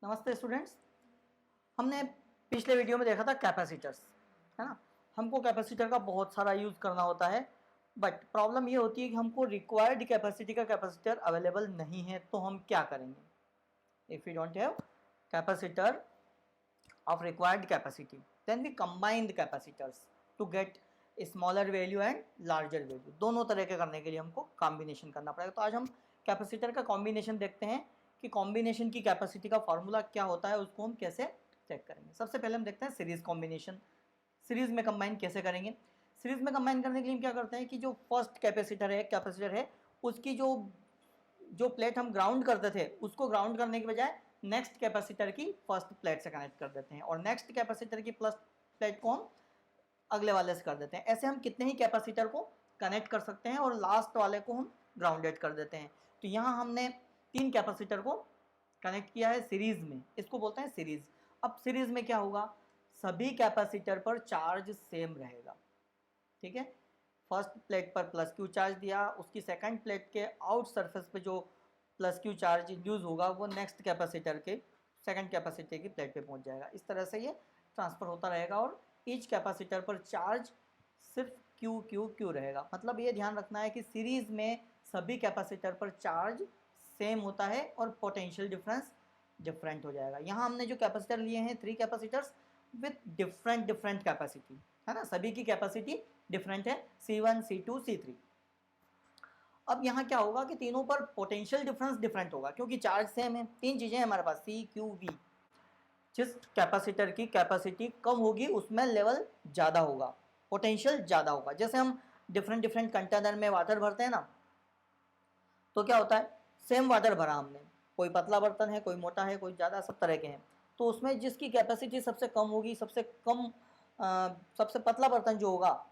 नमस्ते स्टूडेंट्स। हमने पिछले वीडियो में देखा था कैपेसिटर्स, है ना। हमको कैपेसिटर का बहुत सारा यूज़ करना होता है, बट प्रॉब्लम ये होती है कि हमको रिक्वायर्ड कैपेसिटी का कैपेसिटर अवेलेबल नहीं है, तो हम क्या करेंगे। If you don't have capacitor of required capacity, then we combine the capacitors to get smaller value and larger value। दोनों तरह के करने के लिए हमको कॉम्बिनेशन करना पड़ेगा। तो आज हम कैपेसिटर का कॉम्बिनेशन देखते हैं कि कॉम्बिनेशन की कैपेसिटी का फॉर्मूला क्या होता है, उसको हम कैसे चेक करेंगे। सबसे पहले हम देखते हैं सीरीज कॉम्बिनेशन। सीरीज में कंबाइन कैसे करेंगे। सीरीज में कंबाइन करने के लिए हम क्या करते हैं कि जो फर्स्ट कैपेसिटर है उसकी जो प्लेट हम ग्राउंड करते थे उसको ग्राउंड करने के बजाय नेक्स्ट कैपेसिटर की फर्स्ट प्लेट से कनेक्ट कर देते हैं, और नेक्स्ट कैपेसिटर की प्लस प्लेट को हम अगले वाले से कर देते हैं। ऐसे हम कितने ही कैपेसिटर को कनेक्ट कर सकते हैं और लास्ट वाले को हम ग्राउंडेड कर देते हैं। तो यहाँ हमने 3 कैपेसिटर को कनेक्ट किया है सीरीज में, इसको बोलते हैं सीरीज। अब सीरीज में क्या होगा, सभी कैपेसिटर पर चार्ज सेम रहेगा, ठीक है। फर्स्ट प्लेट पर प्लस क्यू चार्ज दिया, उसकी सेकंड प्लेट के आउट सरफेस पे जो प्लस क्यू चार्ज इंड्यूस होगा वो नेक्स्ट कैपेसिटर के सेकंड कैपेसिटर की प्लेट पे पहुंच जाएगा। इस तरह से ये ट्रांसफ़र होता रहेगा और ईच कैपेसिटर पर चार्ज सिर्फ क्यू क्यू क्यू रहेगा। मतलब ये ध्यान रखना है कि सीरीज़ में सभी कैपेसिटर पर चार्ज सेम होता है और पोटेंशियल डिफरेंस डिफरेंट हो जाएगा। यहाँ हमने जो कैपेसिटर लिए हैं 3 कैपेसिटर्स विथ डिफरेंट कैपेसिटी, है ना। सभी की कैपेसिटी डिफरेंट है, C1 C2 C3। अब यहाँ क्या होगा कि तीनों पर पोटेंशियल डिफरेंस डिफरेंट होगा क्योंकि चार्ज सेम है। 3 चीज़ें हमारे पास C Q V। जिस कैपेसिटर की कैपेसिटी कम होगी उसमें लेवल ज़्यादा होगा, पोटेंशियल ज़्यादा होगा। जैसे हम डिफरेंट कंटेनर में वाटर भरते हैं ना, तो क्या होता है, सेम वाटर भरा हमने, कोई पतला बर्तन है, कोई मोटा है, कोई ज़्यादा, सब तरह के हैं। तो उसमें जिसकी कैपेसिटी सबसे कम होगी, सबसे पतला बर्तन जो होगा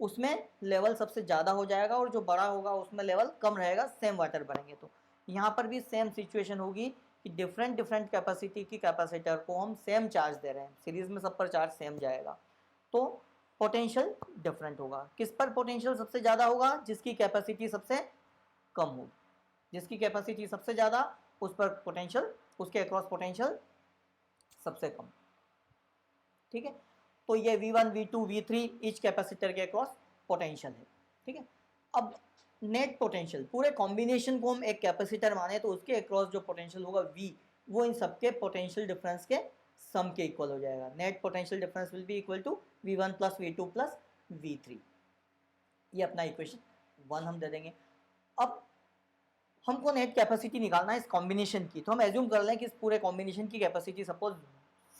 उसमें लेवल सबसे ज़्यादा हो जाएगा और जो बड़ा होगा उसमें लेवल कम रहेगा, सेम वाटर भरेंगे। तो यहाँ पर भी सेम सिचुएशन होगी कि डिफरेंट कैपेसिटी की कैपेसिटर को हम सेम चार्ज दे रहे हैं, सीरीज़ में सब पर चार्ज सेम जाएगा, तो पोटेंशियल डिफरेंट होगा। किस पर पोटेंशियल सबसे ज़्यादा होगा, जिसकी कैपेसिटी सबसे कम होगी। जिसकी कैपेसिटी सबसे ज़्यादा उस पर पोटेंशियल, उसके अक्रॉस पोटेंशियल सबसे कम, ठीक है। तो ये V1 V2 V3 each capacitor के अक्रॉस पोटेंशियल है, ठीक है। अब नेट पोटेंशियल, पूरे कॉम्बिनेशन को हम एक कैपेसिटर माने तो उसके अक्रॉस जो पोटेंशियल होगा V, वो इन सबके पोटेंशियल डिफरेंस के सम के इक्वल हो जाएगा। Net potential difference will be equal to V1 plus V2 plus V3। ये अपना इक्वेशन 1 हम दे देंगे। अब हमको नेट कैपेसिटी निकालना है इस कॉम्बिनेशन की, तो हम एज्यूम कर लें कि इस पूरे कॉम्बिनेशन की कैपेसिटी सपोज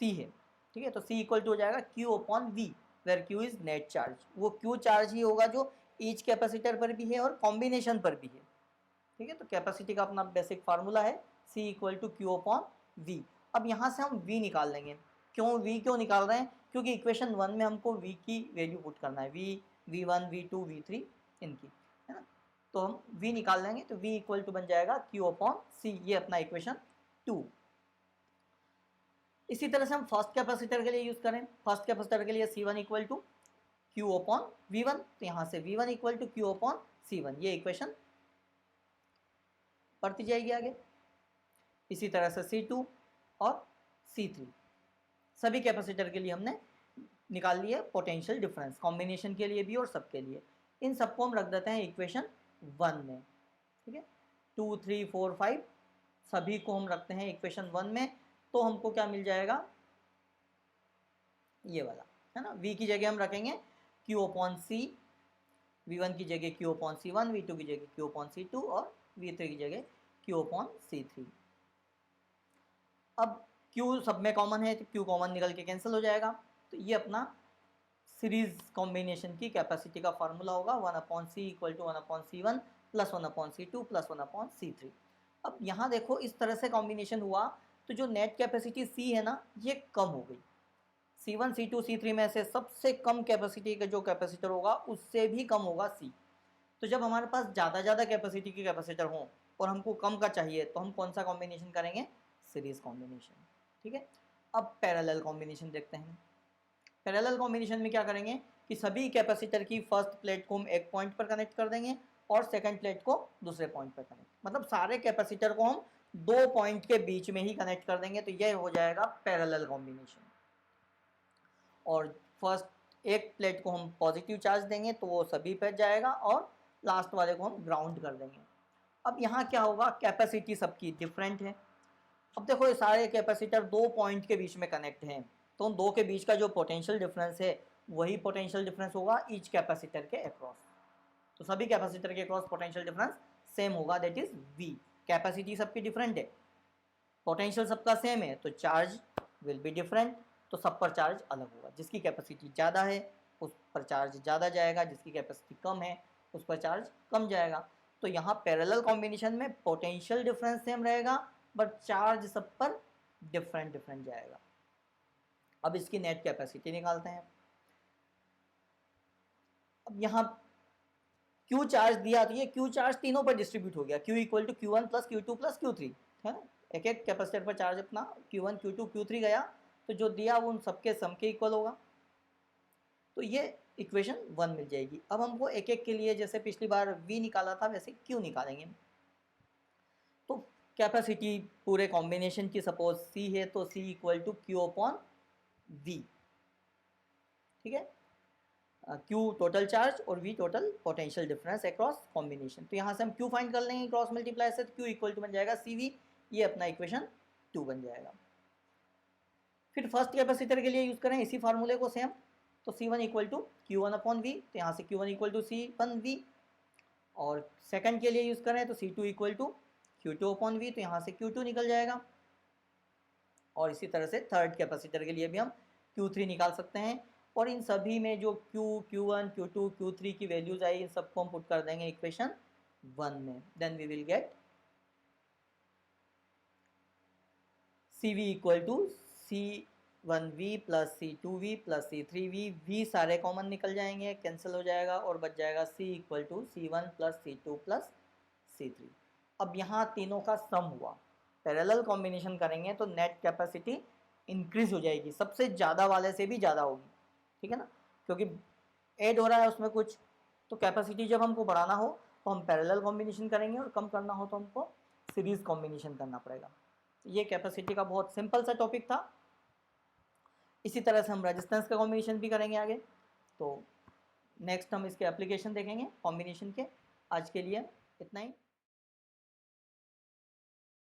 C है, ठीक है। तो C इक्वल टू हो जाएगा Q upon V, where Q is net charge. वो Q चार्ज ही होगा जो ईच कैपेसिटर पर भी है और कॉम्बिनेशन पर भी है, ठीक है। तो कैपेसिटी का अपना बेसिक फार्मूला है C equal to Q upon V। अब यहाँ से हम V निकाल लेंगे। क्यों निकाल रहे हैं, क्योंकि इक्वेशन 1 में हमको V की वैल्यू पुट करना है, V1 V2 V3 इनकी, है ना। तो हम V निकाल लेंगे, तो V इक्वल टू बन जाएगा Q अपॉन C, ये अपना इक्वेशन 2। इसी तरह से हम फर्स्ट कैपेसिटर के लिए यूज़ करें, फर्स्ट कैपेसिटर के लिए C1 equal to Q upon V1, तो यहाँ से V1 equal to Q upon C1, ये इक्वेशन बढ़ती जाएगी आगे। इसी तरह से C2 और C3 सभी कैपेसिटर के लिए हमने निकाल लिए पोटेंशियल डिफरेंस, कॉम्बिनेशन के लिए भी और सबके लिए। इन सबको हम रख देते हैं इक्वेशन 1 में, ठीक है। 2 3 4 5 सभी को हम रखते हैं इक्वेशन 1 में, तो हमको क्या मिल जाएगा, ये वाला, है ना। V की जगह हम रखेंगे Q अपॉन C, V1 की जगह Q अपॉन C1, V2 की जगह Q अपॉन C2 और V3 की जगह Q अपॉन C3। अब Q सब में कॉमन है तो Q कॉमन निकल के कैंसिल हो जाएगा। तो ये अपना सीरीज कॉम्बिनेशन की कैपेसिटी का फार्मूला होगा 1 upon C equal to 1 upon C1 plus 1 upon C2 plus 1 upon C3। अब यहाँ देखो इस तरह से कॉम्बिनेशन हुआ तो जो नेट कैपेसिटी C है ना, ये कम हो गई। C1 C2 C3 में से सबसे कम कैपेसिटी का जो कैपेसिटर होगा उससे भी कम होगा C। तो जब हमारे पास ज़्यादा कैपेसिटी के कैपेसिटर हों और हमको कम का चाहिए तो हम कौन सा कॉम्बिनेशन करेंगे, सीरीज कॉम्बिनेशन, ठीक है। अब पैरेलल कॉम्बिनेशन देखते हैं। पैरेलल कॉम्बिनेशन में क्या करेंगे कि सभी कैपेसिटर की फर्स्ट प्लेट को हम एक पॉइंट पर कनेक्ट कर देंगे और सेकंड प्लेट को दूसरे पॉइंट पर कनेक्ट, मतलब सारे कैपेसिटर को हम दो पॉइंट के बीच में ही कनेक्ट कर देंगे तो ये हो जाएगा पैरेलल कॉम्बिनेशन। और फर्स्ट एक प्लेट को हम पॉजिटिव चार्ज देंगे तो वो सभी पे जाएगा और लास्ट वाले को हम ग्राउंड कर देंगे। अब यहाँ क्या होगा, कैपेसिटी सबकी डिफरेंट है। अब देखो ये सारे कैपेसिटर दो पॉइंट के बीच में कनेक्ट हैं, तो उन दो के बीच का जो पोटेंशियल डिफरेंस है वही पोटेंशियल डिफरेंस होगा ईच कैपेसिटर के अक्रॉस। तो सभी कैपेसिटर के अक्रॉस पोटेंशियल डिफरेंस सेम होगा, दैट इज V। कैपेसिटी सबकी डिफरेंट है, पोटेंशियल सबका सेम है, तो चार्ज विल बी डिफरेंट, तो सब पर चार्ज अलग होगा। जिसकी कैपेसिटी ज़्यादा है उस पर चार्ज ज़्यादा जाएगा, जिसकी कैपेसिटी कम है उस पर चार्ज कम जाएगा। तो यहाँ पैरेलल कॉम्बिनेशन में पोटेंशियल डिफरेंस सेम रहेगा बट चार्ज सब पर डिफरेंट डिफरेंट जाएगा। अब इसकी नेट कैपेसिटी निकालते हैं। अब यहाँ Q चार्ज दिया तो ये Q चार्ज तीनों पर डिस्ट्रीब्यूट हो गया, Q equal to Q1 plus Q2 plus Q3 है ना। एक एक कैपेसिटर पर चार्ज अपना Q1 Q2 Q3 गया, तो जो दिया वो उन सबके सम के इक्वल होगा। तो ये इक्वेशन 1 मिल जाएगी। अब हमको एक एक के लिए जैसे पिछली बार V निकाला था वैसे Q निकालेंगे। तो कैपेसिटी पूरे कॉम्बिनेशन की सपोज C है तो C equal to Q upon V, ठीक है। Q टोटल चार्ज और V total potential difference across combination. तो यहाँ से हम Q फाइंड कर लेंगे क्रॉस मल्टीप्लाई से, तो Q इक्वल टू बन जाएगा CV, ये अपना इक्वेशन 2 बन जाएगा। फिर फर्स्ट कैपेसिटर के लिए यूज़ करें इसी फार्मूले को सेम, तो C1 equal to Q1 upon V, तो यहाँ से Q1 इक्वल टू C1V। और सेकंड के लिए यूज़ करें तो C2 equal to Q2 upon V, तो यहाँ से Q2 निकल जाएगा। और इसी तरह से थर्ड कैपेसिटर के लिए भी हम Q3 निकाल सकते हैं। और इन सभी में जो Q, Q1, Q2, Q3 की वैल्यूज आई इन सबको हम पुट कर देंगे इक्वेशन 1 में, then we will get CV equal to C1V plus C2V plus C3V। V सारे कॉमन निकल जाएंगे, कैंसिल हो जाएगा और बच जाएगा C equal to C1 plus C2 plus C3। अब यहाँ तीनों का सम हुआ, पैरेलल कॉम्बिनेशन करेंगे तो नेट कैपेसिटी इंक्रीज हो जाएगी, सबसे ज़्यादा वाले से भी ज़्यादा होगी, ठीक है ना, क्योंकि ऐड हो रहा है उसमें कुछ। तो कैपेसिटी जब हमको बढ़ाना हो तो हम पैरेलल कॉम्बिनेशन करेंगे और कम करना हो तो हमको सीरीज कॉम्बिनेशन करना पड़ेगा। ये कैपेसिटी का बहुत सिंपल सा टॉपिक था। इसी तरह से हम रेजिस्टेंस का कॉम्बिनेशन भी करेंगे आगे, तो नेक्स्ट हम इसके एप्लीकेशन देखेंगे कॉम्बिनेशन के। आज के लिए इतना ही।